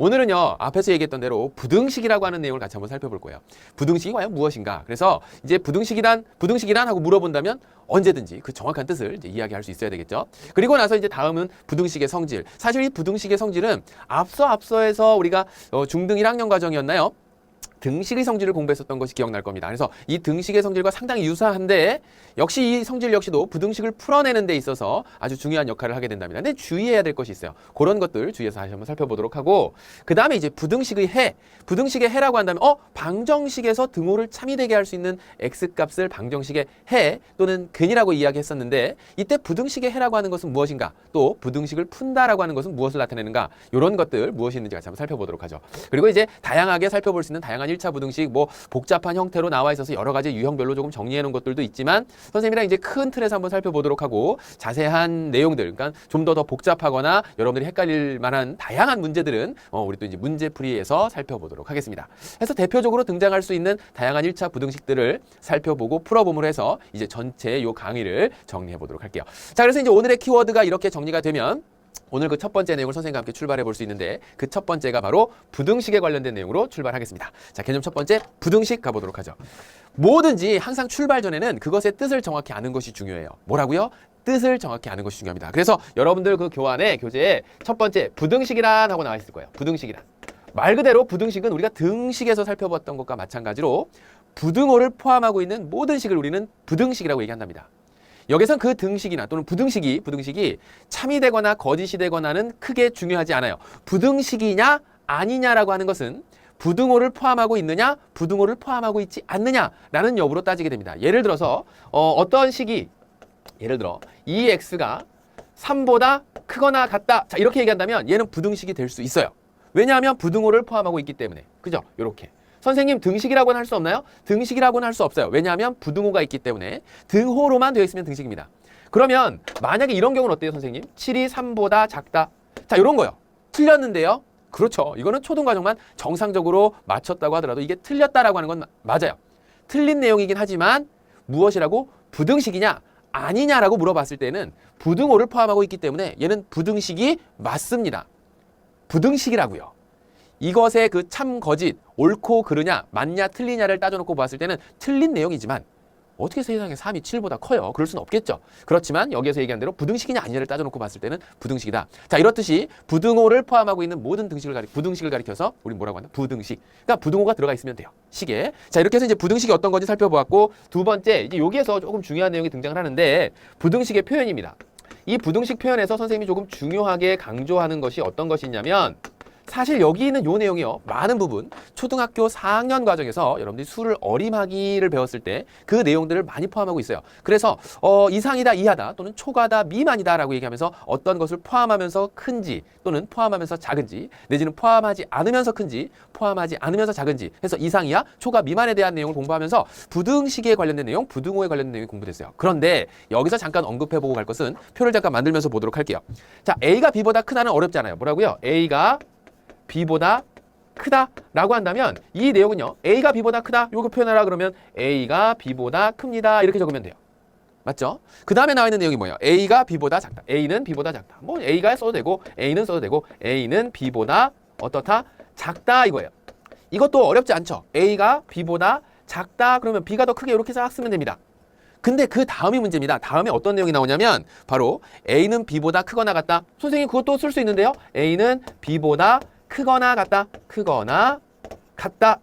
오늘은요, 앞에서 얘기했던 대로 부등식이라고 하는 내용을 같이 한번 살펴볼 거예요. 부등식이 과연 무엇인가? 그래서 이제 부등식이란 하고 물어본다면 언제든지 그 정확한 뜻을 이제 이야기할 수 있어야 되겠죠. 그리고 나서 이제 다음은 부등식의 성질. 사실 이 부등식의 성질은 앞서에서 우리가 중등 1학년 과정이었나요? 등식의 성질을 공부했었던 것이 기억날 겁니다. 그래서 이 등식의 성질과 상당히 유사한데 역시 이 성질 역시도 부등식을 풀어내는 데 있어서 아주 중요한 역할을 하게 된답니다. 근데 주의해야 될 것이 있어요. 그런 것들 주의해서 다시 한번 살펴보도록 하고 그 다음에 이제 부등식의 해. 부등식의 해라고 한다면 방정식에서 등호를 참이되게 할 수 있는 x값을 방정식의 해 또는 근이라고 이야기했었는데 이때 부등식의 해라고 하는 것은 무엇인가? 또 부등식을 푼다라고 하는 것은 무엇을 나타내는가? 이런 것들 무엇이 있는지 같이 한번 살펴보도록 하죠. 그리고 이제 다양하게 살펴볼 수 있는 다양한 1차 부등식 뭐 복잡한 형태로 나와 있어서 여러 가지 유형별로 조금 정리해 놓은 것들도 있지만 선생님이랑 이제 큰 틀에서 한번 살펴보도록 하고 자세한 내용들 그러니까 좀 더 복잡하거나 여러분들이 헷갈릴 만한 다양한 문제들은 우리 또 이제 문제풀이에서 살펴보도록 하겠습니다. 그래서 대표적으로 등장할 수 있는 다양한 1차 부등식들을 살펴보고 풀어봄으로 해서 이제 전체 요 강의를 정리해 보도록 할게요. 자, 그래서 이제 오늘의 키워드가 이렇게 정리가 되면 오늘 그 첫 번째 내용을 선생님과 함께 출발해 볼 수 있는데 그 첫 번째가 바로 부등식에 관련된 내용으로 출발하겠습니다. 자, 개념 첫 번째 부등식 가보도록 하죠. 뭐든지 항상 출발 전에는 그것의 뜻을 정확히 아는 것이 중요해요. 뭐라고요? 뜻을 정확히 아는 것이 중요합니다. 그래서 여러분들 그 교재에 첫 번째 부등식이란 하고 나와 있을 거예요. 부등식이란. 말 그대로 부등식은 우리가 등식에서 살펴봤던 것과 마찬가지로 부등호를 포함하고 있는 모든 식을 우리는 부등식이라고 얘기한답니다. 여기선 그 등식이나 또는 부등식이 참이 되거나 거짓이 되거나는 크게 중요하지 않아요. 부등식이냐 아니냐라고 하는 것은 부등호를 포함하고 있느냐 부등호를 포함하고 있지 않느냐라는 여부로 따지게 됩니다. 예를 들어서 어떤 식이 예를 들어 2x가 3보다 크거나 같다. 자, 이렇게 얘기한다면 얘는 부등식이 될 수 있어요. 왜냐하면 부등호를 포함하고 있기 때문에. 그죠? 이렇게. 선생님 등식이라고는 할 수 없나요? 등식이라고는 할 수 없어요. 왜냐하면 부등호가 있기 때문에 등호로만 되어 있으면 등식입니다. 그러면 만약에 이런 경우는 어때요, 선생님? 7이 3보다 작다. 자, 이런 거요. 틀렸는데요. 그렇죠. 이거는 초등과정만 정상적으로 맞췄다고 하더라도 이게 틀렸다라고 하는 건 맞아요. 틀린 내용이긴 하지만 무엇이라고? 부등식이냐 아니냐라고 물어봤을 때는 부등호를 포함하고 있기 때문에 얘는 부등식이 맞습니다. 부등식이라고요. 이것의 그 참 거짓, 옳고 그르냐, 맞냐, 틀리냐를 따져놓고 봤을 때는 틀린 내용이지만 어떻게 세상에 3이 7보다 커요? 그럴 수는 없겠죠. 그렇지만 여기에서 얘기한 대로 부등식이냐 아니냐를 따져놓고 봤을 때는 부등식이다. 자, 이렇듯이 부등호를 포함하고 있는 모든 부등식을 가리켜서 우리 뭐라고 하나? 부등식. 그러니까 부등호가 들어가 있으면 돼요. 식에. 자, 이렇게 해서 이제 부등식이 어떤 건지 살펴보았고 두 번째, 이제 여기에서 조금 중요한 내용이 등장을 하는데 부등식의 표현입니다. 이 부등식 표현에서 선생님이 조금 중요하게 강조하는 것이 어떤 것이 있냐면 사실 여기 있는 요 내용이요. 많은 부분 초등학교 4학년 과정에서 여러분들이 수를 어림하기를 배웠을 때 그 내용들을 많이 포함하고 있어요. 그래서 이상이다, 이하다 또는 초과다, 미만이다 라고 얘기하면서 어떤 것을 포함하면서 큰지 또는 포함하면서 작은지 내지는 포함하지 않으면서 큰지 포함하지 않으면서 작은지 해서 이상, 이하, 초과, 미만에 대한 내용을 공부하면서 부등식에 관련된 내용, 부등호에 관련된 내용이 공부됐어요. 그런데 여기서 잠깐 언급해보고 갈 것은 표를 잠깐 만들면서 보도록 할게요. 자, A가 B보다 크다는 어렵지 않아요. 뭐라고요? A가 B보다 크다라고 한다면 이 내용은요. A가 B보다 크다. 요거 표현하라 그러면 A가 B보다 큽니다. 이렇게 적으면 돼요. 맞죠? 그 다음에 나와 있는 내용이 뭐예요? A가 B보다 작다. A는 B보다 작다. 뭐 A가 써도 되고 A는 써도 되고 A는 B보다 어떻다? 작다 이거예요. 이것도 어렵지 않죠? A가 B보다 작다 그러면 B가 더 크게 이렇게 싹 쓰면 됩니다. 근데 그 다음이 문제입니다. 다음에 어떤 내용이 나오냐면 바로 A는 B보다 크거나 같다. 선생님 그것도 쓸 수 있는데요. A는 B보다 크거나 같다. 크거나 같다.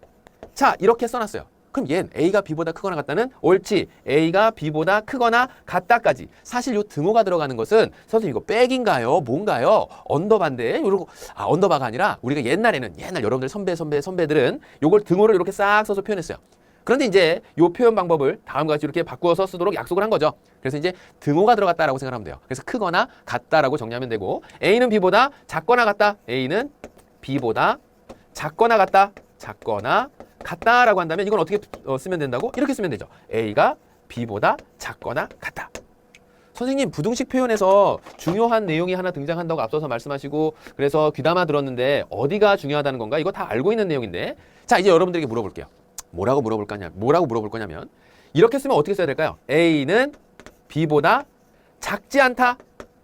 자, 이렇게 써놨어요. 그럼 얘는 A가 B보다 크거나 같다는 옳지. A가 B보다 크거나 같다까지. 사실 요 등호가 들어가는 것은 선생님 이거 백인가요? 뭔가요? 언더바인데? 이러고 언더바가 아니라 우리가 옛날 여러분들 선배들은 요걸 등호를 이렇게 싹 써서 표현했어요. 그런데 이제 요 표현 방법을 다음과 같이 이렇게 바꾸어서 쓰도록 약속을 한 거죠. 그래서 이제 등호가 들어갔다라고 생각하면 돼요. 그래서 크거나 같다라고 정리하면 되고 A는 B보다 작거나 같다. A는 B보다 작거나 같다. 작거나 같다라고 한다면 이건 어떻게 쓰면 된다고? 이렇게 쓰면 되죠. A가 B보다 작거나 같다. 선생님 부등식 표현에서 중요한 내용이 하나 등장한다고 앞서서 말씀하시고 그래서 귀담아 들었는데 어디가 중요하다는 건가? 이거 다 알고 있는 내용인데 자 이제 여러분들에게 물어볼게요. 뭐라고 물어볼 거냐면 이렇게 쓰면 어떻게 써야 될까요? A는 B보다 작지 않다.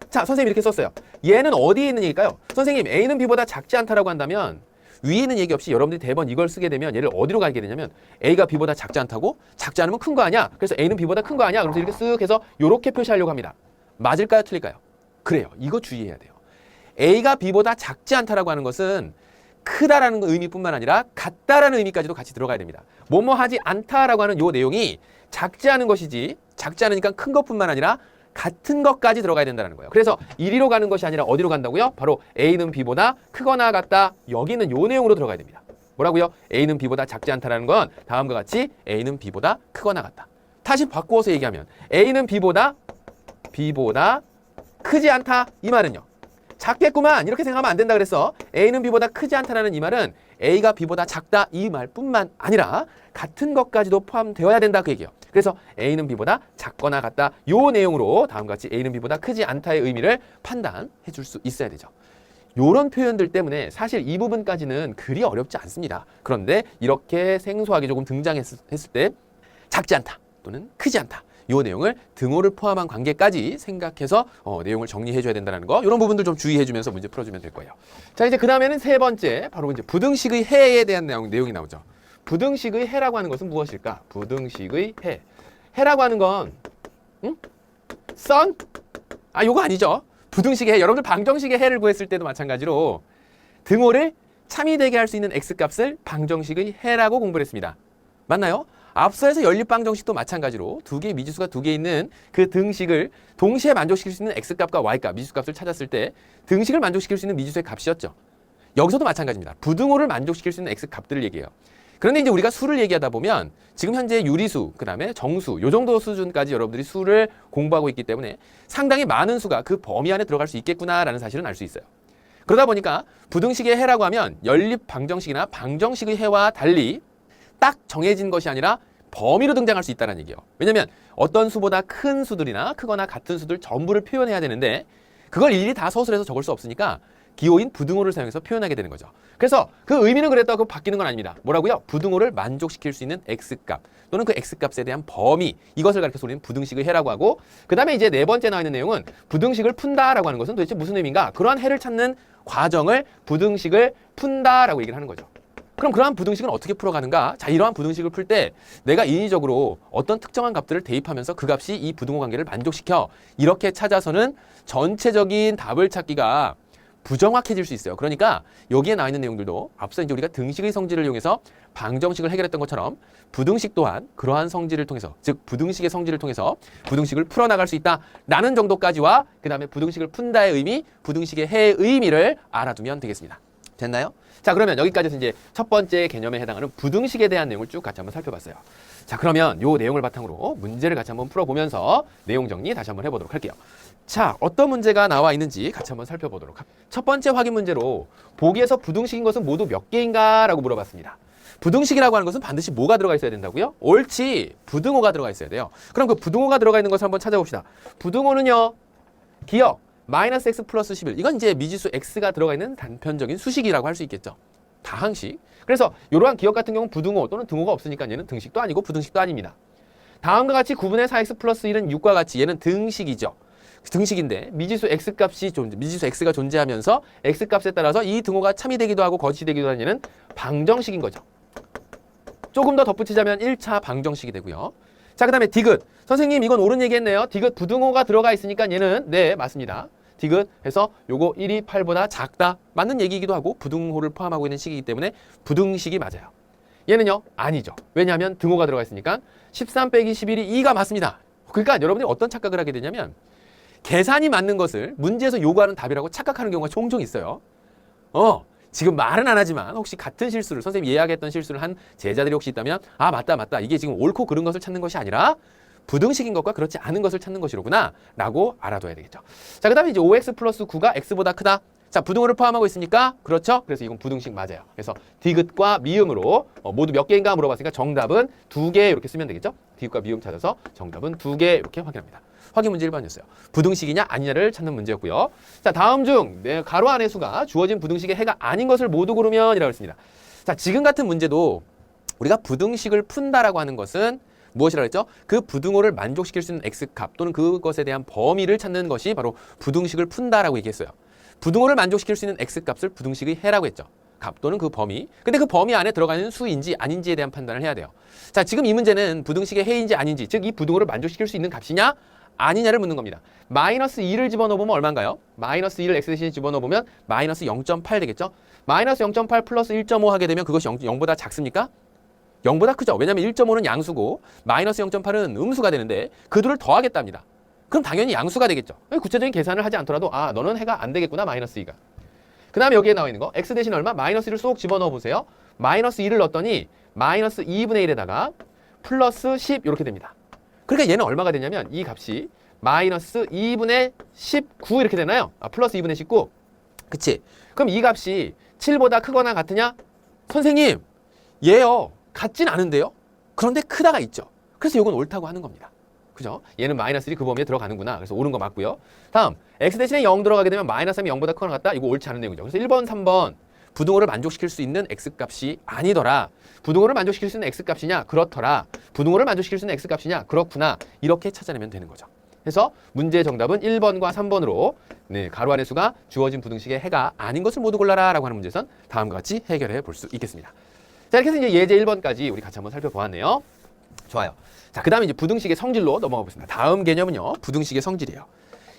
자 선생님이 이렇게 썼어요. 얘는 어디에 있는 얘기일까요? 선생님, A는 B보다 작지 않다라고 한다면 위에 있는 얘기 없이 여러분들이 대번 이걸 쓰게 되면 얘를 어디로 가게 되냐면 A가 B보다 작지 않다고? 작지 않으면 큰 거 아니야? 그래서 A는 B보다 큰 거 아니야? 그래서 이렇게 쓱 해서 이렇게 표시하려고 합니다. 맞을까요? 틀릴까요? 그래요. 이거 주의해야 돼요. A가 B보다 작지 않다라고 하는 것은 크다라는 의미뿐만 아니라 같다라는 의미까지도 같이 들어가야 됩니다. 뭐뭐 하지 않다라고 하는 요 내용이 작지 않은 것이지 작지 않으니까 큰 것뿐만 아니라 같은 것까지 들어가야 된다는 거예요. 그래서 이리로 가는 것이 아니라 어디로 간다고요? 바로 A는 B보다 크거나 같다. 여기는 요 내용으로 들어가야 됩니다. 뭐라고요? A는 B보다 작지 않다라는 건 다음과 같이 A는 B보다 크거나 같다. 다시 바꾸어서 얘기하면 A는 B보다 크지 않다. 이 말은요. 작겠구만 이렇게 생각하면 안 된다 그랬어. A는 B보다 크지 않다라는 이 말은 A가 B보다 작다 이 말뿐만 아니라 같은 것까지도 포함되어야 된다 그 얘기예요. 그래서 A는 B보다 작거나 같다 요 내용으로 다음과 같이 A는 B보다 크지 않다의 의미를 판단해 줄 수 있어야 되죠. 요런 표현들 때문에 사실 이 부분까지는 그리 어렵지 않습니다. 그런데 이렇게 생소하게 조금 등장했을 때 작지 않다 또는 크지 않다 요 내용을 등호를 포함한 관계까지 생각해서 내용을 정리해 줘야 된다는 거 이런 부분들 좀 주의해 주면서 문제 풀어주면 될 거예요. 자 이제 그 다음에는 세 번째 바로 이제 부등식의 해에 대한 내용이 나오죠. 부등식의 해라고 하는 것은 무엇일까? 부등식의 해. 해라고 하는 건 선? 요거 아니죠. 부등식의 해. 여러분들 방정식의 해를 구했을 때도 마찬가지로 등호를 참이 되게 할 수 있는 x값을 방정식의 해라고 공부를 했습니다. 맞나요? 앞서에서 연립방정식도 마찬가지로 두 개의 미지수가 두 개 있는 그 등식을 동시에 만족시킬 수 있는 x값과 y값, 미지수값을 찾았을 때 등식을 만족시킬 수 있는 미지수의 값이었죠. 여기서도 마찬가지입니다. 부등호를 만족시킬 수 있는 x값들을 얘기해요. 그런데 이제 우리가 수를 얘기하다 보면 지금 현재 유리수, 그 다음에 정수, 요 정도 수준까지 여러분들이 수를 공부하고 있기 때문에 상당히 많은 수가 그 범위 안에 들어갈 수 있겠구나라는 사실은 알 수 있어요. 그러다 보니까 부등식의 해라고 하면 연립방정식이나 방정식의 해와 달리 딱 정해진 것이 아니라 범위로 등장할 수 있다는 얘기예요. 왜냐하면 어떤 수보다 큰 수들이나 크거나 같은 수들 전부를 표현해야 되는데 그걸 일일이 다 서술해서 적을 수 없으니까 기호인 부등호를 사용해서 표현하게 되는 거죠. 그래서 그 의미는 그랬다고 바뀌는 건 아닙니다. 뭐라고요? 부등호를 만족시킬 수 있는 x값 또는 그 x값에 대한 범위 이것을 가리켜서 우리는 부등식의 해라고 하고 그 다음에 이제 네 번째 나와 있는 내용은 부등식을 푼다라고 하는 것은 도대체 무슨 의미인가? 그러한 해를 찾는 과정을 부등식을 푼다라고 얘기를 하는 거죠. 그럼 그러한 부등식은 어떻게 풀어가는가? 자, 이러한 부등식을 풀 때 내가 인위적으로 어떤 특정한 값들을 대입하면서 그 값이 이 부등호 관계를 만족시켜 이렇게 찾아서는 전체적인 답을 찾기가 부정확해질 수 있어요. 그러니까 여기에 나와 있는 내용들도 앞서 이제 우리가 등식의 성질을 이용해서 방정식을 해결했던 것처럼 부등식 또한 그러한 성질을 통해서 즉 부등식의 성질을 통해서 부등식을 풀어나갈 수 있다라는 정도까지와 그 다음에 부등식을 푼다의 의미, 부등식의 해의 의미를 알아두면 되겠습니다. 됐나요? 자, 그러면 여기까지는 이제 첫 번째 개념에 해당하는 부등식에 대한 내용을 쭉 같이 한번 살펴봤어요. 자, 그러면 요 내용을 바탕으로 문제를 같이 한번 풀어보면서 내용 정리 다시 한번 해보도록 할게요. 자, 어떤 문제가 나와 있는지 같이 한번 살펴보도록 합니다. 첫 번째 확인 문제로 보기에서 부등식인 것은 모두 몇 개인가? 라고 물어봤습니다. 부등식이라고 하는 것은 반드시 뭐가 들어가 있어야 된다고요? 옳지, 부등호가 들어가 있어야 돼요. 그럼 그 부등호가 들어가 있는 것을 한번 찾아봅시다. 부등호는요, 기억 마이너스 x 플러스 11 이건 이제 미지수 x가 들어가 있는 단편적인 수식이라고 할 수 있겠죠. 다항식. 그래서 이러한 기억 같은 경우는 부등호 또는 등호가 없으니까 얘는 등식도 아니고 부등식도 아닙니다. 다음과 같이 9분의 4x 플러스 1은 6과 같이 얘는 등식이죠. 등식인데 미지수 미지수 x가 존재하면서 x값에 따라서 이 등호가 참이 되기도 하고 거짓이 되기도 하는 얘는 방정식인 거죠. 조금 더 덧붙이자면 1차 방정식이 되고요. 자, 그 다음에 디귿. 선생님 이건 옳은 얘기했네요. 디귿 부등호가 들어가 있으니까 얘는 네 맞습니다. 디귿 해서 요거 1이 8보다 작다. 맞는 얘기이기도 하고 부등호를 포함하고 있는 식이기 때문에 부등식이 맞아요. 얘는요 아니죠. 왜냐하면 등호가 들어가 있으니까 13 빼기 11이 2가 맞습니다. 그러니까 여러분이 어떤 착각을 하게 되냐면 계산이 맞는 것을 문제에서 요구하는 답이라고 착각하는 경우가 종종 있어요. 지금 말은 안 하지만 혹시 같은 실수를 선생님이 이야기했던 실수를 한 제자들이 혹시 있다면 아 맞다 이게 지금 옳고 그른 것을 찾는 것이 아니라 부등식인 것과 그렇지 않은 것을 찾는 것이로구나 라고 알아둬야 되겠죠. 자, 그 다음에 이제 5x 플러스 9가 x보다 크다. 자, 부등호를 포함하고 있으니까 그렇죠. 그래서 이건 부등식 맞아요. 그래서 디귿과 미음으로 모두 몇 개인가 물어봤으니까 정답은 2개 이렇게 쓰면 되겠죠. 디귿과 미음 찾아서 정답은 2개 이렇게 확인합니다. 확인 문제 1번이었어요. 부등식이냐 아니냐를 찾는 문제였고요. 자, 다음 중 가로 안의 수가 주어진 부등식의 해가 아닌 것을 모두 고르면 이라고 했습니다. 자, 지금 같은 문제도 우리가 부등식을 푼다라고 하는 것은 무엇이라고 했죠? 그 부등호를 만족시킬 수 있는 x값 또는 그것에 대한 범위를 찾는 것이 바로 부등식을 푼다라고 얘기했어요. 부등호를 만족시킬 수 있는 x값을 부등식의 해라고 했죠. 값 또는 그 범위. 근데 그 범위 안에 들어가는 수인지 아닌지에 대한 판단을 해야 돼요. 자, 지금 이 문제는 부등식의 해인지 아닌지, 즉 이 부등호를 만족시킬 수 있는 값이냐 아니냐를 묻는 겁니다. 마이너스 2를 집어넣어보면 얼마인가요? 마이너스 2를 x 대신에 집어넣어보면 마이너스 0.8 되겠죠? 마이너스 0.8 플러스 1.5 하게 되면 그것이 0보다 작습니까? 0보다 크죠? 왜냐면 1.5는 양수고 마이너스 0.8은 음수가 되는데 그 둘을 더하겠답니다. 그럼 당연히 양수가 되겠죠. 구체적인 계산을 하지 않더라도 아, 너는 해가 안 되겠구나, 마이너스 2가. 그 다음에 여기에 나와 있는 거 x 대신 얼마? 마이너스 1을 쏙 집어넣어 보세요. 마이너스 2를 넣었더니 마이너스 2분의 1에다가 플러스 10 이렇게 됩니다. 그러니까 얘는 얼마가 되냐면 이 값이 마이너스 2분의 19 이렇게 되나요? 아, 플러스 2분의 19. 그치? 그럼 이 값이 7보다 크거나 같으냐? 선생님, 얘요. 같진 않은데요? 그런데 크다가 있죠. 그래서 이건 옳다고 하는 겁니다. 그죠? 얘는 마이너스 1이 그 범위에 들어가는구나. 그래서 옳은 거 맞고요. 다음, x 대신에 0 들어가게 되면 마이너스 3이 0보다 크거나 같다? 이거 옳지 않은 내용이죠. 그래서 1번, 3번 부등호를 만족시킬 수 있는 x값이 아니더라. 부등호를 만족시킬 수 있는 x값이냐? 그렇더라. 부등호를 만족시킬 수 있는 x값이냐? 그렇구나. 이렇게 찾아내면 되는 거죠. 그래서 문제의 정답은 1번과 3번으로 네, 가로 안의 수가 주어진 부등식의 해가 아닌 것을 모두 골라라 라고 하는 문제에선 다음과 같이 해결해 볼 수 있겠습니다. 자, 이렇게 해서 이제 예제 1번까지 우리 같이 한번 살펴보았네요. 좋아요. 자, 그 다음에 이제 부등식의 성질로 넘어가 보겠습니다. 다음 개념은요, 부등식의 성질이에요.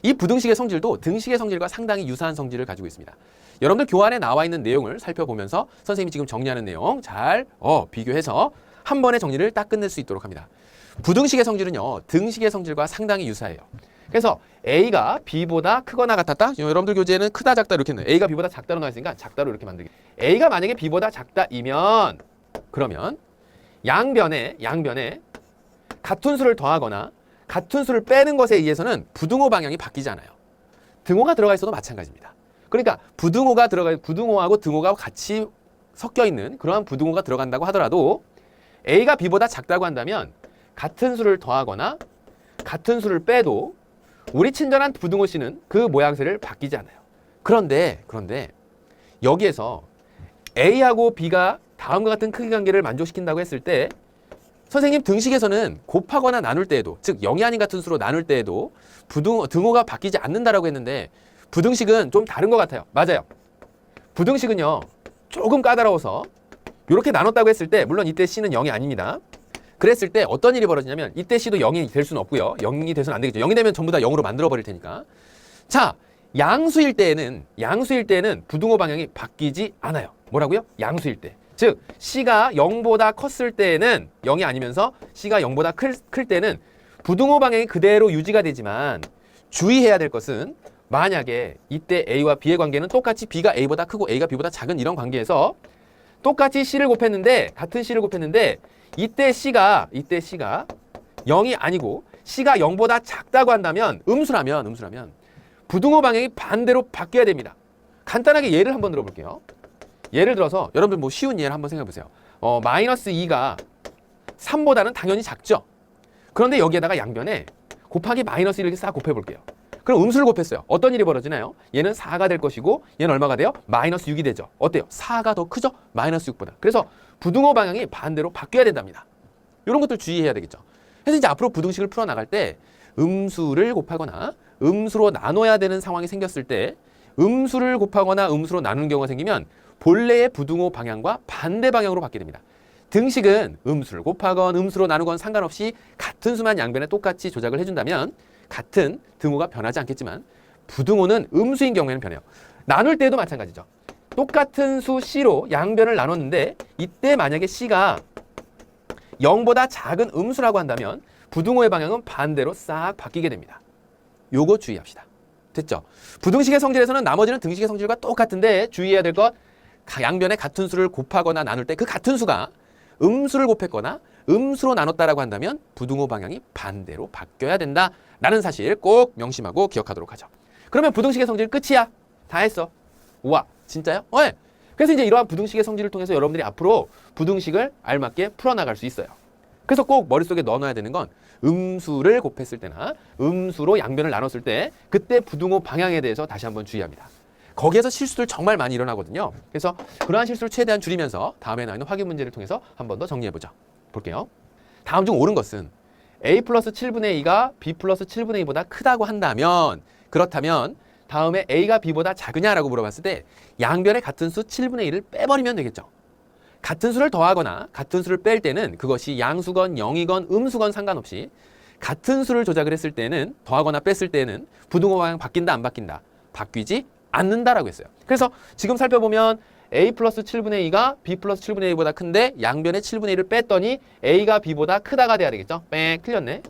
이 부등식의 성질도 등식의 성질과 상당히 유사한 성질을 가지고 있습니다. 여러분들 교환에 나와 있는 내용을 살펴보면서 선생님이 지금 정리하는 내용 잘 비교해서 한 번의 정리를 딱 끝낼 수 있도록 합니다. 부등식의 성질은요, 등식의 성질과 상당히 유사해요. 그래서 A가 B보다 크거나 같았다? 여러분들 교재에는 크다, 작다 이렇게 했네요. A가 B보다 작다로 나와 있으니까 작다로 이렇게 만들기. A가 만약에 B보다 작다이면 그러면 양변에 같은 수를 더하거나 같은 수를 빼는 것에 의해서는 부등호 방향이 바뀌지 않아요. 등호가 들어가 있어도 마찬가지입니다. 그러니까 부등호하고 등호가 같이 섞여 있는 그러한 부등호가 들어간다고 하더라도 A가 B보다 작다고 한다면 같은 수를 더하거나 같은 수를 빼도 우리 친절한 부등호 C는 그 모양새를 바뀌지 않아요. 그런데 여기에서 A하고 B가 다음과 같은 크기 관계를 만족시킨다고 했을 때 선생님 등식에서는 곱하거나 나눌 때에도, 즉 0이 아닌 같은 수로 나눌 때에도 등호가 바뀌지 않는다라고 했는데 부등식은 좀 다른 것 같아요. 맞아요. 부등식은요, 조금 까다로워서 이렇게 나눴다고 했을 때 물론 이때 C는 0이 아닙니다. 그랬을 때 어떤 일이 벌어지냐면 이때 C도 0이 될 수는 없고요. 0이 돼서는 안 되겠죠. 0이 되면 전부 다 0으로 만들어 버릴 테니까. 자, 양수일 때에는 부등호 방향이 바뀌지 않아요. 뭐라고요? 양수일 때. 즉 C가 0보다 컸을 때에는 0이 아니면서 C가 0보다 클 때는 부등호 방향이 그대로 유지가 되지만 주의해야 될 것은 만약에 이때 A와 B의 관계는 똑같이 B가 A보다 크고 A가 B보다 작은 이런 관계에서 똑같이 C를 곱했는데 같은 C를 곱했는데 이때 C가 0이 아니고 C가 0보다 작다고 한다면 음수라면 부등호 방향이 반대로 바뀌어야 됩니다. 간단하게 예를 한번 들어볼게요. 예를 들어서 여러분들 뭐 쉬운 예를 한번 생각해 보세요. 마이너스 2가 3보다는 당연히 작죠. 그런데 여기에다가 양변에 곱하기 마이너스 1 이렇게 싹 곱해볼게요. 그럼 음수를 곱했어요. 어떤 일이 벌어지나요? 얘는 4가 될 것이고 얘는 얼마가 돼요? 마이너스 6이 되죠. 어때요? 4가 더 크죠? 마이너스 6보다. 그래서 부등호 방향이 반대로 바뀌어야 된답니다. 이런 것들 주의해야 되겠죠. 그래서 이제 앞으로 부등식을 풀어나갈 때 음수를 곱하거나 음수로 나눠야 되는 상황이 생겼을 때 음수를 곱하거나 음수로 나누는 경우가 생기면 본래의 부등호 방향과 반대 방향으로 바뀌게 됩니다. 등식은 음수를 곱하건 음수로 나누건 상관없이 같은 수만 양변에 똑같이 조작을 해준다면 같은 등호가 변하지 않겠지만 부등호는 음수인 경우에는 변해요. 나눌 때도 마찬가지죠. 똑같은 수 C로 양변을 나눴는데 이때 만약에 C가 0보다 작은 음수라고 한다면 부등호의 방향은 반대로 싹 바뀌게 됩니다. 요거 주의합시다. 됐죠? 부등식의 성질에서는 나머지는 등식의 성질과 똑같은데 주의해야 될 것, 양변에 같은 수를 곱하거나 나눌 때 그 같은 수가 음수를 곱했거나 음수로 나눴다라고 한다면 부등호 방향이 반대로 바뀌어야 된다라는 사실 꼭 명심하고 기억하도록 하죠. 그러면 부등식의 성질 끝이야? 다 했어. 우와, 진짜요? 네. 그래서 이제 이러한 부등식의 성질을 통해서 여러분들이 앞으로 부등식을 알맞게 풀어나갈 수 있어요. 그래서 꼭 머릿속에 넣어놔야 되는 건 음수를 곱했을 때나 음수로 양변을 나눴을 때 그때 부등호 방향에 대해서 다시 한번 주의합니다. 거기에서 실수들 정말 많이 일어나거든요. 그래서 그러한 실수를 최대한 줄이면서 다음에 나오는 확인 문제를 통해서 한 번 더 정리해보죠. 볼게요. 다음 중 옳은 것은 A 플러스 7분의 2가 B 플러스 7분의 2보다 크다고 한다면 그렇다면 다음에 A가 B보다 작으냐라고 물어봤을 때 양변의 같은 수 7분의 1을 빼버리면 되겠죠. 같은 수를 더하거나 같은 수를 뺄 때는 그것이 양수건 0이건 음수건 상관없이 같은 수를 조작을 했을 때는 더하거나 뺐을 때는 부등호 방향 바뀐다 안 바뀐다? 바뀌지 않는다라고 했어요. 그래서 지금 살펴보면 A 플러스 7분의 2가 B 플러스 7분의 2보다 큰데 양변의 7분의 1을 뺐더니 A가 B보다 크다가 돼야 되겠죠. 뺑 틀렸네.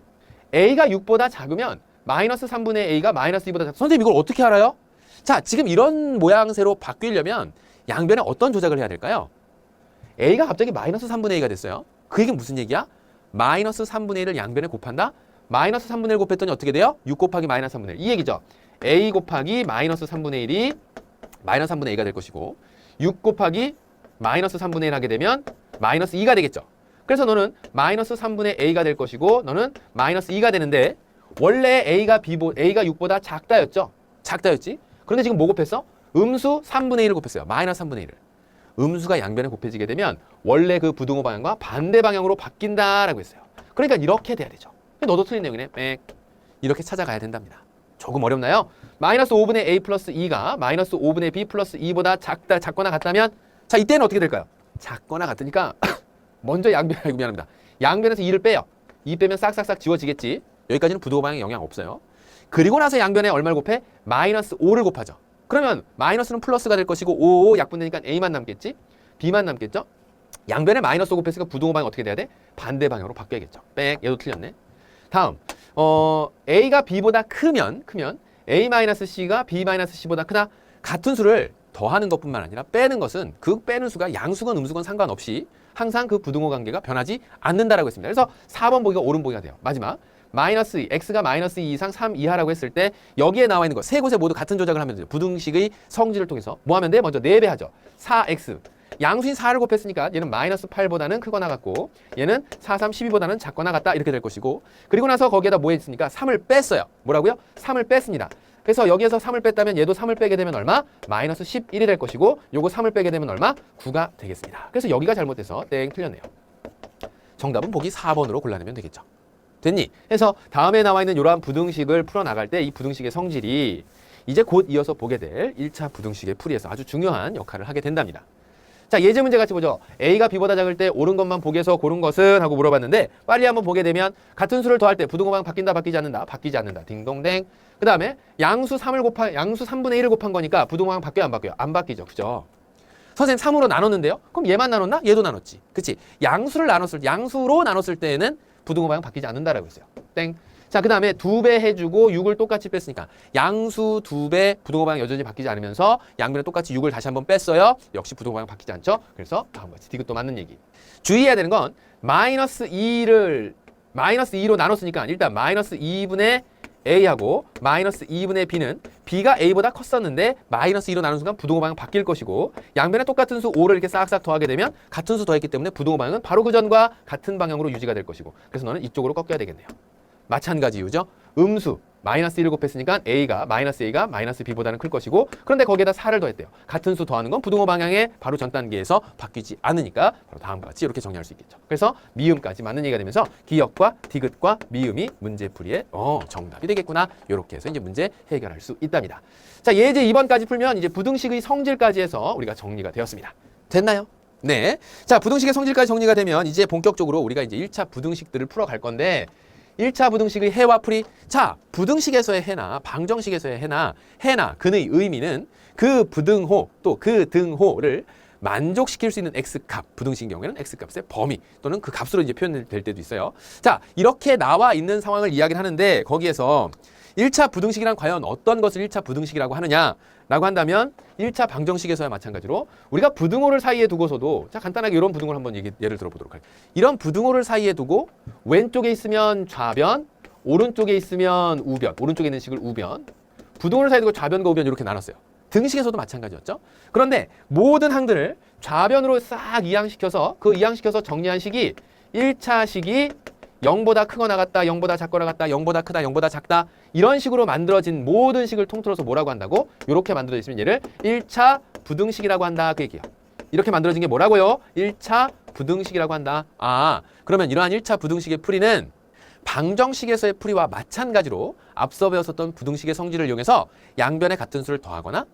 A가 6보다 작으면 마이너스 3분의 A가 마이너스 2보다 작다. 선생님 이걸 어떻게 알아요? 자, 지금 이런 모양새로 바뀌려면 양변에 어떤 조작을 해야 될까요? A가 갑자기 마이너스 3분의 2가 됐어요. 그 얘기는 무슨 얘기야? 마이너스 3분의 1을 양변에 곱한다? 마이너스 3분의 1 곱했더니 어떻게 돼요? 6 곱하기 마이너스 3분의 1. 이 얘기죠. A 곱하기 마이너스 3분의 1이 마이너스 3분의 2가 될 것이고 6 곱하기 마이너스 3분의 1 하게 되면 마이너스 2가 되겠죠. 그래서 너는 마이너스 3분의 A가 될 것이고 너는 마이너스 2가 되는데 원래 A가 6보다 작다였죠. 작다였지. 그런데 지금 뭐 곱했어? 음수 3분의 1을 곱했어요. 마이너스 3분의 1을. 음수가 양변에 곱해지게 되면 원래 그 부등호 방향과 반대 방향으로 바뀐다라고 했어요. 그러니까 이렇게 돼야 되죠. 너도 틀린 내용이네. 빽. 이렇게 찾아가야 된답니다. 조금 어렵나요? 마이너스 5분의 A 플러스 2가 마이너스 5분의 B 플러스 2보다 작거나 같다면 자 이때는 어떻게 될까요? 작거나 같으니까 먼저 양변, 아이고 미안합니다. 양변에서 2를 빼요. 2 빼면 싹싹싹 지워지겠지. 여기까지는 부등호 방향 영향 없어요. 그리고 나서 양변에 얼마를 곱해? 마이너스 5를 곱하죠. 그러면 마이너스는 플러스가 될 것이고 5 약분되니까 A만 남겠지? B만 남겠죠? 양변에 마이너스 5 곱했으니까 부등호 방향 어떻게 돼야 돼? 반대 방향으로 바뀌어야겠죠. 빽. 얘도 틀렸네. 다음 A가 B보다 크면 A-C가 B-C보다 크다. 같은 수를 더하는 것뿐만 아니라 빼는 것은 그 빼는 수가 양수건 음수건 상관없이 항상 그 부등호 관계가 변하지 않는다라고 했습니다. 그래서 4번 보기가 옳은 보기가 돼요. 마지막 마이너스 2, x가 마이너스 2 이상 3 이하라고 했을 때 여기에 나와 있는 거 세 곳에 모두 같은 조작을 하면 돼요. 부등식의 성질을 통해서 뭐 하면 돼? 먼저 4배 하죠. 4x 양수인 4를 곱했으니까 얘는 마이너스 8보다는 크거나 같고 얘는 4, 3, 12보다는 작거나 같다 이렇게 될 것이고 그리고 나서 거기에다 뭐 했으니까 3을 뺐어요. 뭐라고요? 3을 뺐습니다. 그래서 여기에서 3을 뺐다면 얘도 3을 빼게 되면 얼마? 마이너스 11이 될 것이고 요거 3을 빼게 되면 얼마? 9가 되겠습니다. 그래서 여기가 잘못돼서 땡 틀렸네요. 정답은 보기 4번으로 골라내면 되겠죠. 됐니? 그래서 다음에 나와 있는 이러한 부등식을 풀어나갈 때 이 부등식의 성질이 이제 곧 이어서 보게 될 1차 부등식의 풀이에서 아주 중요한 역할을 하게 된답니다. 자, 예제 문제 같이 보죠. A가 B보다 작을 때 옳은 것만 보기에서 고른 것은? 하고 물어봤는데 빨리 한번 보게 되면 같은 수를 더할 때 부등호 방향 바뀐다 바뀌지 않는다? 바뀌지 않는다. 딩동댕. 그 다음에 양수 3분의 1을 곱한 거니까 부등호 방향 바뀌어요 안 바뀌어요? 안 바뀌죠. 그죠? 선생님 3으로 나눴는데요? 그럼 얘만 나눴나? 얘도 나눴지. 그치? 양수로 나눴을 때에는 부등호 방향 바뀌지 않는다라고 했어요. 땡. 자, 그 다음에 2배 해주고 6을 똑같이 뺐으니까 양수 2배 부등호 방향 여전히 바뀌지 않으면서 양변에 똑같이 6을 다시 한번 뺐어요. 역시 부등호 방향 바뀌지 않죠. 그래서 다음과 같이 디귿도 맞는 얘기. 주의해야 되는 건 마이너스 2로 나눴으니까 일단 마이너스 2분의 A하고 마이너스 2분의 B는 B가 A보다 컸었는데 마이너스 2로 나눈 순간 부등호 방향 바뀔 것이고 양변에 똑같은 수 5를 이렇게 싹싹 더하게 되면 같은 수 더했기 때문에 부등호 방향은 바로 그 전과 같은 방향으로 유지가 될 것이고 그래서 너는 이쪽으로 꺾여야 되겠네요. 마찬가지 이유죠. 음수 마이너스 1을 곱했으니까 A가 마이너스 B보다는 클 것이고 그런데 거기에다 4를 더했대요. 같은 수 더하는 건 부등호 방향의 바로 전 단계에서 바뀌지 않으니까 바로 다음과 같이 이렇게 정리할 수 있겠죠. 그래서 미음까지 맞는 얘기가 되면서 기역과 디귿과 미음이 문제풀이의 정답이 되겠구나. 이렇게 해서 이제 문제 해결할 수 있답니다. 자, 예제 2번까지 풀면 이제 부등식의 성질까지 해서 우리가 정리가 되었습니다. 됐나요? 네. 자, 부등식의 성질까지 정리가 되면 이제 본격적으로 우리가 이제 1차 부등식들을 풀어갈 건데 1차 부등식의 해와 풀이 자 부등식에서의 해나 방정식에서의 해나 근의 의미는 그 부등호 또 그 등호를 만족시킬 수 있는 x값 부등식인 경우에는 x값의 범위 또는 그 값으로 이제 표현될 때도 있어요. 자 이렇게 나와 있는 상황을 이야기를 하는데 거기에서 1차 부등식이란 과연 어떤 것을 1차 부등식이라고 하느냐라고 한다면 1차 방정식에서야 마찬가지로 우리가 부등호를 사이에 두고서도 자 간단하게 이런 부등호를 한번 예를 들어보도록 할게요. 이런 부등호를 사이에 두고 왼쪽에 있으면 좌변, 오른쪽에 있으면 우변, 오른쪽에 있는 식을 우변, 부등호를 사이에 두고 좌변과 우변 이렇게 나눴어요. 등식에서도 마찬가지였죠. 그런데 모든 항들을 좌변으로 싹 이항시켜서 정리한 식이 1차 식이 0보다 크거나 같다, 0보다 작거나 같다, 0보다 크다, 0보다 작다 이런 식으로 만들어진 모든 식을 통틀어서 뭐라고 한다고? 이렇게 만들어져 있으면 얘를 1차 부등식이라고 한다 그 얘기예요. 이렇게 만들어진 게 뭐라고요? 1차 부등식이라고 한다. 아, 그러면 이러한 1차 부등식의 풀이는 방정식에서의 풀이와 마찬가지로 앞서 배웠었던 부등식의 성질을 이용해서 양변에 같은 수를 더하거나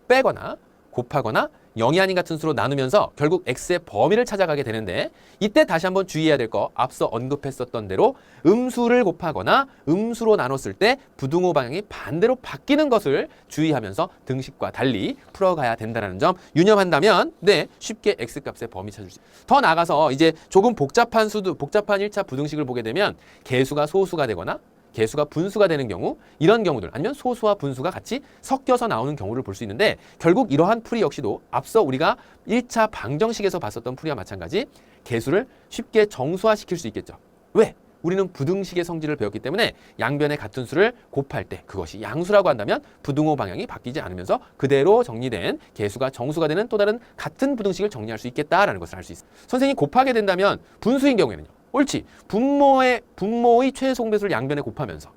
빼거나 곱하거나 0이 아닌 같은 수로 나누면서 결국 x의 범위를 찾아가게 되는데, 이때 다시 한번 주의해야 될 거, 앞서 언급했었던 대로 음수를 곱하거나 음수로 나눴을 때 부등호 방향이 반대로 바뀌는 것을 주의하면서 등식과 달리 풀어가야 된다는 점 유념한다면 쉽게 x값의 범위 찾을 수 있어요. 더 나아가서 이제 조금 복잡한 1차 부등식을 보게 되면 개수가 소수가 되거나 개수가 분수가 되는 경우, 이런 경우들, 아니면 소수와 분수가 같이 섞여서 나오는 경우를 볼 수 있는데, 결국 이러한 풀이 역시도 앞서 우리가 1차 방정식에서 봤었던 풀이와 마찬가지 개수를 쉽게 정수화시킬 수 있겠죠. 왜? 우리는 부등식의 성질을 배웠기 때문에 양변의 같은 수를 곱할 때 그것이 양수라고 한다면 부등호 방향이 바뀌지 않으면서 그대로 정리된 개수가 정수가 되는 또 다른 같은 부등식을 정리할 수 있겠다라는 것을 알 수 있어요. 선생님이 곱하게 된다면 분수인 경우에는요, 옳지, 분모의 최소공배수를 양변에 곱하면서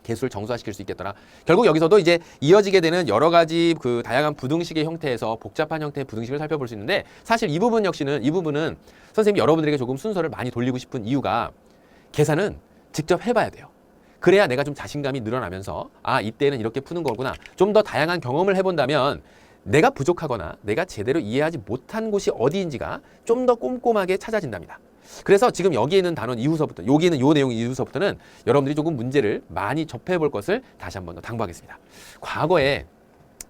개수를 정수화시킬 수 있겠더라. 결국 여기서도 이제 이어지게 되는 여러 가지 그 다양한 부등식의 형태에서 복잡한 형태의 부등식을 살펴볼 수 있는데, 사실 이 부분은 선생님이 여러분들에게 조금 순서를 많이 돌리고 싶은 이유가, 계산은 직접 해봐야 돼요. 그래야 내가 좀 자신감이 늘어나면서 이때는 이렇게 푸는 거구나, 좀 더 다양한 경험을 해본다면 내가 부족하거나 내가 제대로 이해하지 못한 곳이 어디인지가 좀 더 꼼꼼하게 찾아진답니다. 그래서 지금 여기에 있는 단원 이후서부터, 여기에는 요 내용 이후서부터는 여러분들이 조금 문제를 많이 접해볼 것을 다시 한번 더 당부하겠습니다. 과거에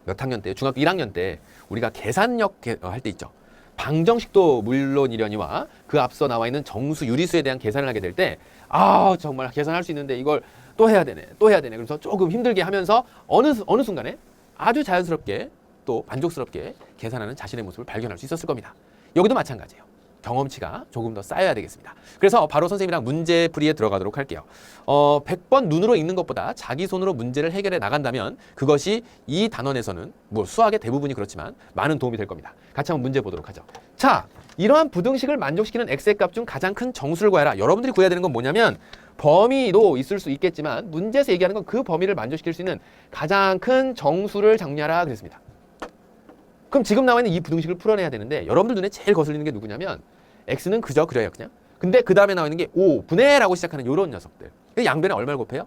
몇 학년 때, 중학교 1학년 때 우리가 계산력 할 때 있죠. 방정식도 물론이려니와 그 앞서 나와 있는 정수, 유리수에 대한 계산을 하게 될 때 정말 계산할 수 있는데 이걸 또 해야 되네. 그래서 조금 힘들게 하면서 어느 순간에 아주 자연스럽게 또 만족스럽게 계산하는 자신의 모습을 발견할 수 있었을 겁니다. 여기도 마찬가지예요. 경험치가 조금 더 쌓여야 되겠습니다. 그래서 바로 선생님이랑 문제 풀이에 들어가도록 할게요. 100번 눈으로 읽는 것보다 자기 손으로 문제를 해결해 나간다면 그것이 이 단원에서는 수학의 대부분이 그렇지만 많은 도움이 될 겁니다. 같이 한번 문제 보도록 하죠. 자, 이러한 부등식을 만족시키는 x의 값 중 가장 큰 정수를 구해라. 여러분들이 구해야 되는 건 뭐냐면, 범위도 있을 수 있겠지만 문제에서 얘기하는 건 그 범위를 만족시킬 수 있는 가장 큰 정수를 정리하라 그랬습니다. 그럼 지금 나와 있는 이 부등식을 풀어내야 되는데, 여러분들 눈에 제일 거슬리는 게 누구냐면 x는 그저 그래요, 그냥. 근데 그 다음에 나와 있는 게 5분의 라고 시작하는 이런 녀석들. 양변에 얼마를 곱해요?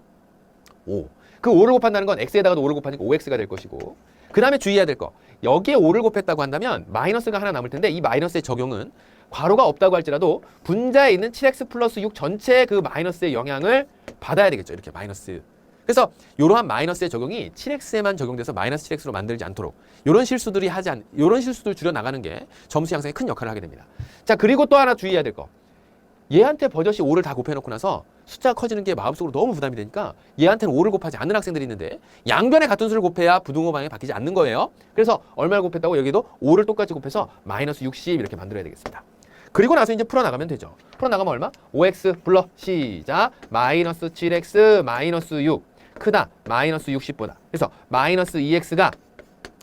5. 그 5를 곱한다는 건 x에다가도 5를 곱하니까 5x가 될 것이고, 그 다음에 주의해야 될 거, 여기에 5를 곱했다고 한다면 마이너스가 하나 남을 텐데, 이 마이너스의 적용은 괄호가 없다고 할지라도 분자에 있는 7x 플러스 6 전체의 그 마이너스의 영향을 받아야 되겠죠. 이렇게 마이너스. 그래서 이러한 마이너스의 적용이 7x에만 적용돼서 마이너스 7x로 만들지 않도록 이런 실수들 줄여 나가는 게 점수 양성에 큰 역할을 하게 됩니다. 자, 그리고 또 하나 주의해야 될 거, 얘한테 버젓이 5를 다 곱해놓고 나서 숫자가 커지는 게 마음속으로 너무 부담이 되니까 얘한테는 5를 곱하지 않는 학생들이 있는데, 양변에 같은 수를 곱해야 부등호 방향이 바뀌지 않는 거예요. 그래서 얼마를 곱했다고 여기도 5를 똑같이 곱해서 마이너스 60 이렇게 만들어야 되겠습니다. 그리고 나서 이제 풀어나가면 되죠. 풀어나가면 얼마? 5x 불러 시작. 마이너스 7x 마이너스 6 크다 마이너스 60보다. 그래서 마이너스 2x가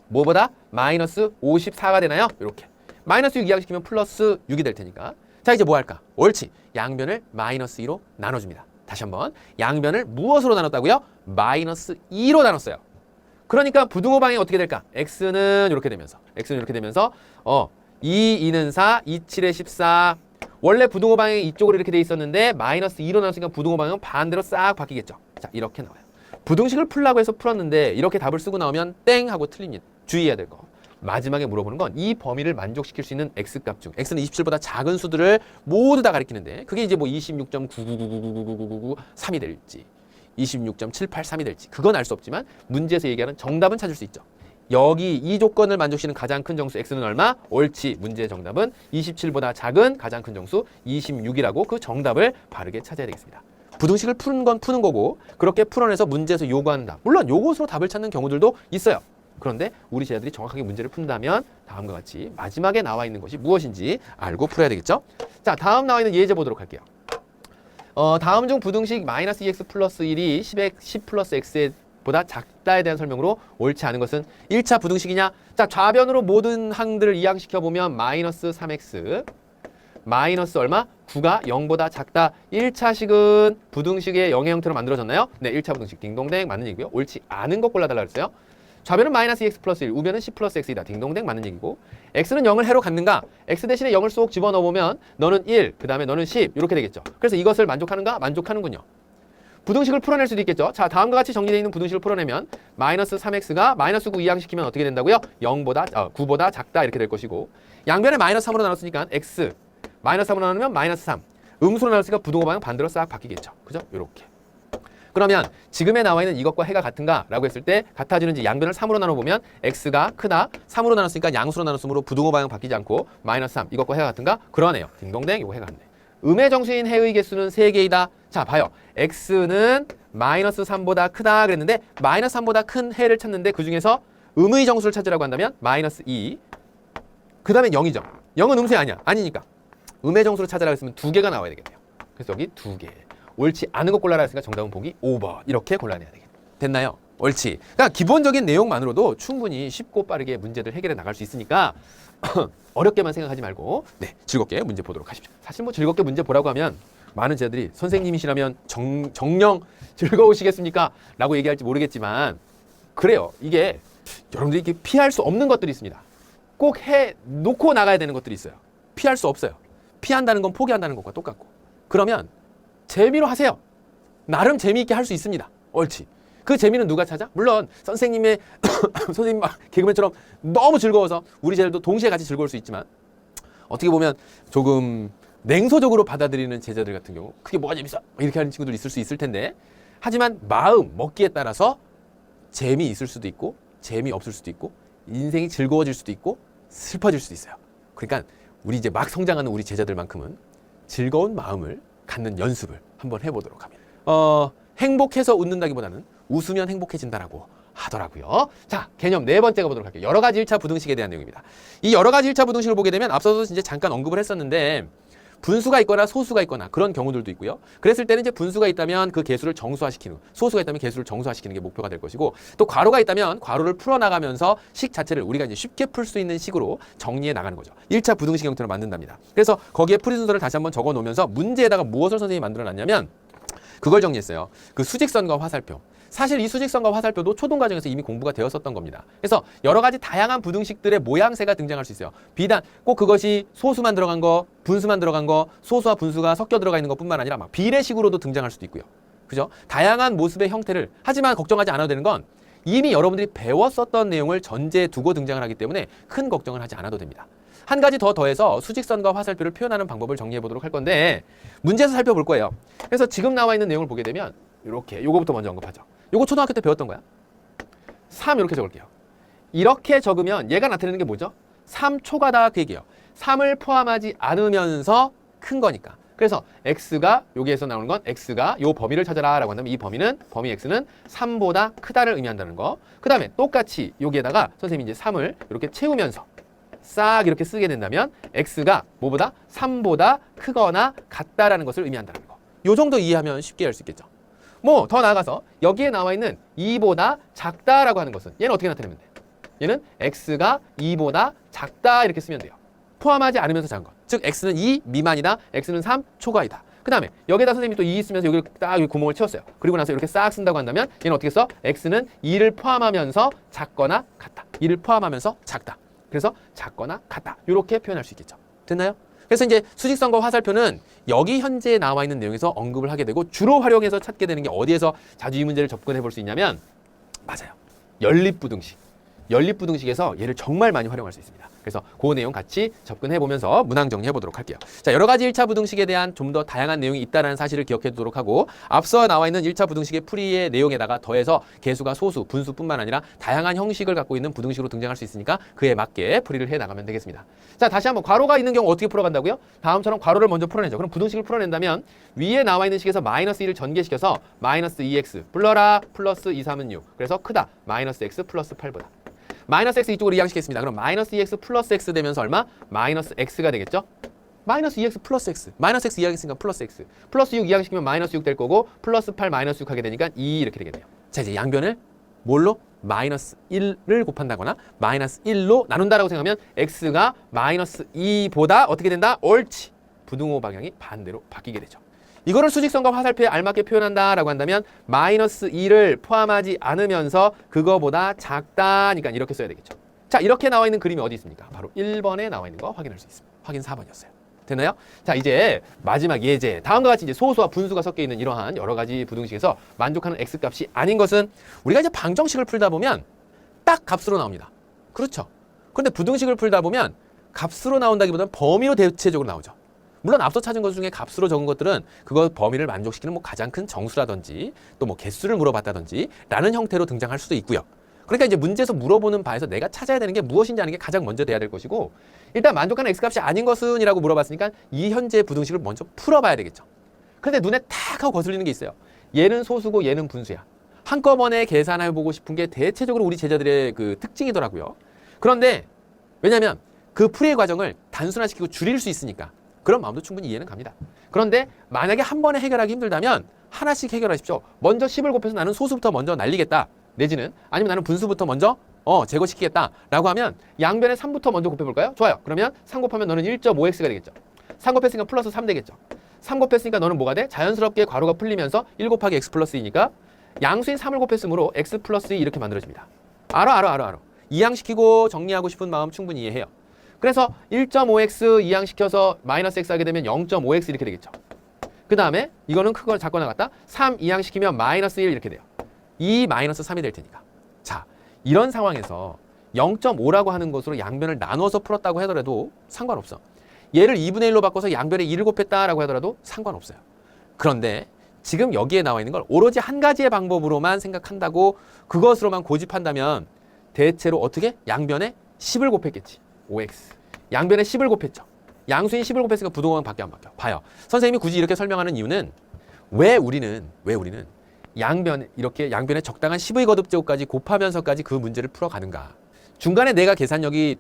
뭐보다? 마이너스 54가 되나요? 이렇게 마이너스 6 이항시키면 플러스 6이 될 테니까, 자, 이제 뭐 할까? 옳지, 양변을 마이너스 2로 나눠줍니다. 다시 한번, 양변을 무엇으로 나눴다고요? 마이너스 2로 나눴어요. 그러니까 부등호 방향이 어떻게 될까? x는 이렇게 되면서 2, 2는 4, 2, 7에 14. 원래 부등호 방향이 이쪽으로 이렇게 돼 있었는데 마이너스 2로 나눴으니까 부등호 방향은 반대로 싹 바뀌겠죠. 자, 이렇게 나와요. 부등식을 풀라고 해서 풀었는데 이렇게 답을 쓰고 나오면 땡 하고 틀립니다. 주의해야 될 거, 마지막에 물어보는 건 이 범위를 만족시킬 수 있는 x값 중, x는 27보다 작은 수들을 모두 다 가리키는데, 그게 이제 26.999999993이 될지 26.783이 될지 그건 알 수 없지만 문제에서 얘기하는 정답은 찾을 수 있죠. 여기 이 조건을 만족시키는 가장 큰 정수 x는 얼마? 옳지, 문제의 정답은 27보다 작은 가장 큰 정수 26이라고 그 정답을 바르게 찾아야 되겠습니다. 부등식을 푸는 건 푸는 거고, 그렇게 풀어내서 문제에서 요구한다. 물론 요것으로 답을 찾는 경우들도 있어요. 그런데 우리 제자들이 정확하게 문제를 푼다면 다음과 같이 마지막에 나와 있는 것이 무엇인지 알고 풀어야 되겠죠. 자, 다음 나와 있는 예제 보도록 할게요. 다음 중 부등식 마이너스 2x 플러스 1이 10 플러스 x보다 작다에 대한 설명으로 옳지 않은 것은 1차 부등식이냐? 자, 좌변으로 모든 항들을 이항시켜보면 마이너스 3x 마이너스 얼마? 9가 0보다 작다. 1차식은 부등식의 0의 형태로 만들어졌나요? 네, 1차 부등식 딩동댕 맞는 얘기고요. 옳지 않은 것 골라달라 그랬어요. 좌변은 마이너스 2x 플러스 1, 우변은 10 플러스 x이다. 딩동댕 맞는 얘기고, x는 0을 해로 갖는가? x 대신에 0을 쏙 집어넣어보면 너는 1, 그 다음에 너는 10 이렇게 되겠죠. 그래서 이것을 만족하는가? 만족하는군요. 부등식을 풀어낼 수도 있겠죠. 자, 다음과 같이 정리되어 있는 부등식을 풀어내면 마이너스 3x가 마이너스 9 이항시키면 어떻게 된다고요? 9보다 작다 이렇게 될 것이고, 양변을 마이너스 3으로 나눴으니까 x 마이너스 3으로 나누면 마이너스 3, 음수로 나눴으니까 부등호 방향 반대로 싹 바뀌겠죠. 그죠? 요렇게. 그러면 지금에 나와 있는 이것과 해가 같은가? 라고 했을 때 같아지는지 양변을 3으로 나눠보면 x가 크다. 3으로 나눴으니까 양수로 나눴으므로 부등호 방향 바뀌지 않고 마이너스 3. 이것과 해가 같은가? 그러네요. 딩동댕 요거 해가 같네. 음의 정수인 해의 개수는 3개이다. 자, 봐요. x는 마이너스 3보다 크다 그랬는데 마이너스 3보다 큰 해를 찾는데 그 중에서 음의 정수를 찾으라고 한다면 마이너스 2. 그 다음에 0이죠. 0은 음수이 아니야. 아니니까. 음의 정수를 찾으라고 했으면 2개가 나와야 되겠네요. 그래서 여기 2개. 옳지 않은 거 골라라 했으니까 정답은 보기 5번. 이렇게 골라내야 되겠네. 됐나요? 옳지. 그러니까 기본적인 내용만으로도 충분히 쉽고 빠르게 문제들 해결해 나갈 수 있으니까 어렵게만 생각하지 말고 네, 즐겁게 문제 보도록 하십시오. 사실 뭐 즐겁게 문제 보라고 하면 많은 제자들이 선생님이시라면 정령 즐거우시겠습니까? 라고 얘기할지 모르겠지만 그래요. 이게 여러분들이 이렇게 피할 수 없는 것들이 있습니다. 꼭 해 놓고 나가야 되는 것들이 있어요. 피할 수 없어요. 피한다는 건 포기한다는 것과 똑같고. 그러면 재미로 하세요. 나름 재미있게 할 수 있습니다. 옳지. 그 재미는 누가 찾아? 물론 선생님의 선생님 개그맨처럼 너무 즐거워서 우리 제자들도 동시에 같이 즐거울 수 있지만 어떻게 보면 조금 냉소적으로 받아들이는 제자들 같은 경우 그게 뭐가 재밌어? 이렇게 하는 친구들 있을 수 있을 텐데 하지만 마음, 먹기에 따라서 재미 있을 수도 있고 재미 없을 수도 있고 인생이 즐거워질 수도 있고 슬퍼질 수도 있어요. 그러니까 우리 이제 막 성장하는 우리 제자들만큼은 즐거운 마음을 갖는 연습을 한번 해보도록 합니다. 행복해서 웃는다기보다는 웃으면 행복해진다라고 하더라고요. 자, 개념 네 번째 가보도록 할게요. 여러 가지 1차 부등식에 대한 내용입니다. 이 여러 가지 1차 부등식을 보게 되면 앞서도 이제 잠깐 언급을 했었는데 분수가 있거나 소수가 있거나 그런 경우들도 있고요. 그랬을 때는 이제 분수가 있다면 그 개수를 정수화시키는, 소수가 있다면 개수를 정수화시키는 게 목표가 될 것이고 또 괄호가 있다면 괄호를 풀어나가면서 식 자체를 우리가 이제 쉽게 풀 수 있는 식으로 정리해 나가는 거죠. 1차 부등식 형태로 만든답니다. 그래서 거기에 풀이 순서를 다시 한번 적어 놓으면서 문제에다가 무엇을 선생님이 만들어 놨냐면 그걸 정리했어요. 그 수직선과 화살표. 사실 이 수직선과 화살표도 초등과정에서 이미 공부가 되었었던 겁니다. 그래서 여러 가지 다양한 부등식들의 모양새가 등장할 수 있어요. 비단 꼭 그것이 소수만 들어간 거, 분수만 들어간 거, 소수와 분수가 섞여 들어가 있는 것뿐만 아니라 막 비례식으로도 등장할 수도 있고요. 그죠? 다양한 모습의 형태를 하지만 걱정하지 않아도 되는 건 이미 여러분들이 배웠었던 내용을 전제에 두고 등장을 하기 때문에 큰 걱정을 하지 않아도 됩니다. 한 가지 더 더해서 수직선과 화살표를 표현하는 방법을 정리해 보도록 할 건데 문제에서 살펴볼 거예요. 그래서 지금 나와 있는 내용을 보게 되면 이렇게 요거부터 먼저 언급하죠. 요거 초등학교 때 배웠던 거야. 3 이렇게 적을게요. 이렇게 적으면 얘가 나타내는 게 뭐죠? 3초가다 그 얘기예요. 3을 포함하지 않으면서 큰 거니까. 그래서 x가 여기에서 나오는 건 x가 요 범위를 찾아라 라고 한다면 이 범위는 범위 x는 3보다 크다를 의미한다는 거. 그 다음에 똑같이 여기에다가 선생님이 이제 3을 이렇게 채우면서 싹 이렇게 쓰게 된다면 x가 뭐보다 3보다 크거나 같다라는 것을 의미한다는 거. 요 정도 이해하면 쉽게 할 수 있겠죠. 뭐 더 나아가서 여기에 나와 있는 2보다 작다라고 하는 것은 얘는 어떻게 나타내면 돼요? 얘는 x가 2보다 작다 이렇게 쓰면 돼요. 포함하지 않으면서 작은 것. 즉 x는 2 미만이다. x는 3 초과이다. 그 다음에 여기다 선생님이 또 2 쓰면서 여기를 딱 여기 구멍을 채웠어요. 그리고 나서 이렇게 싹 쓴다고 한다면 얘는 어떻게 써? x는 2를 포함하면서 작거나 같다. 2를 포함하면서 작다. 그래서 작거나 같다. 이렇게 표현할 수 있겠죠. 됐나요? 그래서 이제 수직선과 화살표는 여기 현재 나와 있는 내용에서 언급을 하게 되고 주로 활용해서 찾게 되는 게 어디에서 자주 이 문제를 접근해 볼 수 있냐면 맞아요. 연립부등식. 연립부등식에서 얘를 정말 많이 활용할 수 있습니다. 그래서 그 내용 같이 접근해 보면서 문항 정리해 보도록 할게요. 자, 여러 가지 1차 부등식에 대한 좀 더 다양한 내용이 있다는 사실을 기억해 두도록 하고 앞서 나와 있는 1차 부등식의 풀이의 내용에다가 더해서 개수가 소수, 분수뿐만 아니라 다양한 형식을 갖고 있는 부등식으로 등장할 수 있으니까 그에 맞게 풀이를 해 나가면 되겠습니다. 자, 다시 한번 괄호가 있는 경우 어떻게 풀어간다고요? 다음처럼 괄호를 먼저 풀어내죠. 그럼 부등식을 풀어낸다면 위에 나와 있는 식에서 마이너스 1을 전개시켜서 마이너스 2x 불러라 플러스 2, 3은 6. 그래서 크다. 마이너스 x 플러스 8보다. 마이너스 x 이쪽으로 이항시키겠습니다. 그럼 마이너스 2x 플러스 x 되면서 얼마? 마이너스 x가 되겠죠? 마이너스 2x 플러스 x. 마이너스 x 이항시키니까 플러스 x. 플러스 6 이항시키면 마이너스 6 될 거고 플러스 8 마이너스 6 하게 되니까 2 이렇게 되겠네요. 자, 이제 양변을 뭘로? 마이너스 1을 곱한다거나 마이너스 1로 나눈다라고 생각하면 x가 마이너스 2보다 어떻게 된다? 옳지. 부등호 방향이 반대로 바뀌게 되죠. 이거를 수직선과 화살표에 알맞게 표현한다라고 한다면 마이너스 2를 포함하지 않으면서 그거보다 작다니까 이렇게 써야 되겠죠. 자, 이렇게 나와 있는 그림이 어디 있습니까? 바로 1번에 나와 있는 거 확인할 수 있습니다. 확인 4번이었어요. 됐나요? 자, 이제 마지막 예제. 다음과 같이 이제 소수와 분수가 섞여 있는 이러한 여러 가지 부등식에서 만족하는 x값이 아닌 것은 우리가 이제 방정식을 풀다 보면 딱 값으로 나옵니다. 그렇죠? 그런데 부등식을 풀다 보면 값으로 나온다기보다는 범위로 대체적으로 나오죠. 물론 앞서 찾은 것 중에 값으로 적은 것들은 그거 범위를 만족시키는 뭐 가장 큰 정수라든지 또 뭐 개수를 물어봤다든지 라는 형태로 등장할 수도 있고요. 그러니까 이제 문제에서 물어보는 바에서 내가 찾아야 되는 게 무엇인지 아는 게 가장 먼저 돼야 될 것이고, 일단 만족하는 x값이 아닌 것은 이라고 물어봤으니까 이 현재 부등식을 먼저 풀어봐야 되겠죠. 그런데 눈에 탁 하고 거슬리는 게 있어요. 얘는 소수고 얘는 분수야. 한꺼번에 계산해보고 싶은 게 대체적으로 우리 제자들의 그 특징이더라고요. 그런데 왜냐면 그 풀이의 과정을 단순화시키고 줄일 수 있으니까 그런 마음도 충분히 이해는 갑니다. 그런데 만약에 한 번에 해결하기 힘들다면 하나씩 해결하십시오. 먼저 10을 곱해서 나는 소수부터 먼저 날리겠다. 내지는 아니면 나는 분수부터 먼저 제거시키겠다 라고 하면 양변에 3부터 먼저 곱해볼까요? 좋아요. 그러면 3 곱하면 너는 1.5x가 되겠죠. 3 곱했으니까 플러스 3 되겠죠. 3 곱했으니까 너는 뭐가 돼? 자연스럽게 괄호가 풀리면서 1 곱하기 x 플러스 2니까 양수인 3을 곱했으므로 x 플러스 2 이렇게 만들어집니다. 알아. 이항시키고 정리하고 싶은 마음 충분히 이해해요. 그래서 1.5x 이항시켜서 마이너스 x 하게 되면 0.5x 이렇게 되겠죠. 그 다음에 이거는 크거 작거 나갔다. 3 이항시키면 마이너스 1 이렇게 돼요. 2 마이너스 3이 될 테니까. 자, 이런 상황에서 0.5라고 하는 것으로 양변을 나눠서 풀었다고 하더라도 상관없어. 얘를 2분의 1로 바꿔서 양변에 2를 곱했다라고 하더라도 상관없어요. 그런데 지금 여기에 나와 있는 걸 오로지 한 가지의 방법으로만 생각한다고 그것으로만 고집한다면 대체로 어떻게? 양변에 10을 곱했겠지. 5x. 양변에 10을 곱했죠. 양수인 10을 곱했으니까 부등호가 바뀌어 안 바뀌어? 봐요. 선생님이 굳이 이렇게 설명하는 이유는 왜 우리는 양변에 적당한 10의 거듭제곱까지 곱하면서까지 그 문제를 풀어가는가. 중간에 내가 계산력이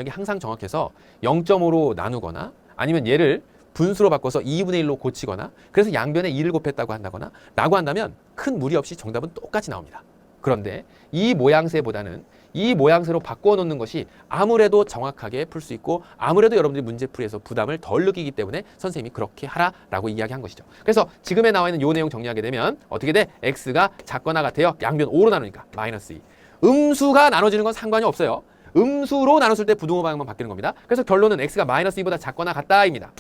항상 정확해서 0.5로 나누거나 아니면 얘를 분수로 바꿔서 2분의 1로 고치거나 그래서 양변에 2를 곱했다고 한다거나 라고 한다면 큰 무리 없이 정답은 똑같이 나옵니다. 그런데 이 모양새보다는 이 모양새로 바꿔 놓는 것이 아무래도 정확하게 풀 수 있고 아무래도 여러분들이 문제풀이에서 부담을 덜 느끼기 때문에 선생님이 그렇게 하라라고 이야기한 것이죠. 그래서 지금에 나와 있는 이 내용 정리하게 되면 어떻게 돼? x가 작거나 같아요. 양변 5로 나누니까 마이너스 2. 음수가 나눠지는 건 상관이 없어요. 음수로 나눴을 때 부등호 방향만 바뀌는 겁니다. 그래서 결론은 x가 마이너스 2보다 작거나 같다입니다.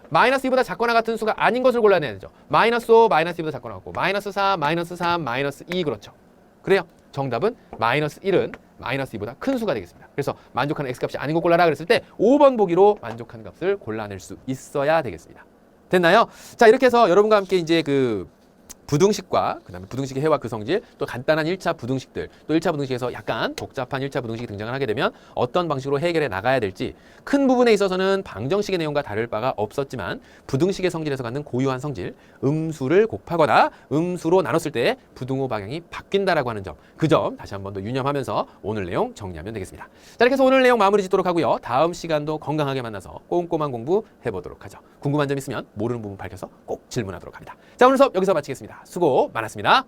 마이너스 2보다 작거나 같은 수가 아닌 것을 골라야 되죠. 마이너스 5, 마이너스 2보다 작거나 같고 마이너스 4, 마이너스 3, 마이너스 2 그렇죠. 그래요. 정답은 마이너스 1은 마이너스 2보다 큰 수가 되겠습니다. 그래서 만족하는 x값이 아닌 거 골라라 그랬을 때 5번 보기로 만족하는 값을 골라낼 수 있어야 되겠습니다. 됐나요? 자, 이렇게 해서 여러분과 함께 이제 그 부등식과 그다음에 부등식의 해와 그 성질, 또 간단한 1차 부등식들, 또 1차 부등식에서 약간 복잡한 1차 부등식이 등장을 하게 되면 어떤 방식으로 해결해 나가야 될지 큰 부분에 있어서는 방정식의 내용과 다를 바가 없었지만 부등식의 성질에서 갖는 고유한 성질, 음수를 곱하거나 음수로 나눴을 때 부등호 방향이 바뀐다라고 하는 점, 그 점 다시 한 번 더 유념하면서 오늘 내용 정리하면 되겠습니다. 자, 이렇게 해서 오늘 내용 마무리 짓도록 하고요. 다음 시간도 건강하게 만나서 꼼꼼한 공부 해보도록 하죠. 궁금한 점 있으면 모르는 부분 밝혀서 꼭 질문하도록 합니다. 자, 오늘 수업 여기서 마치겠습니다. 수고 많았습니다.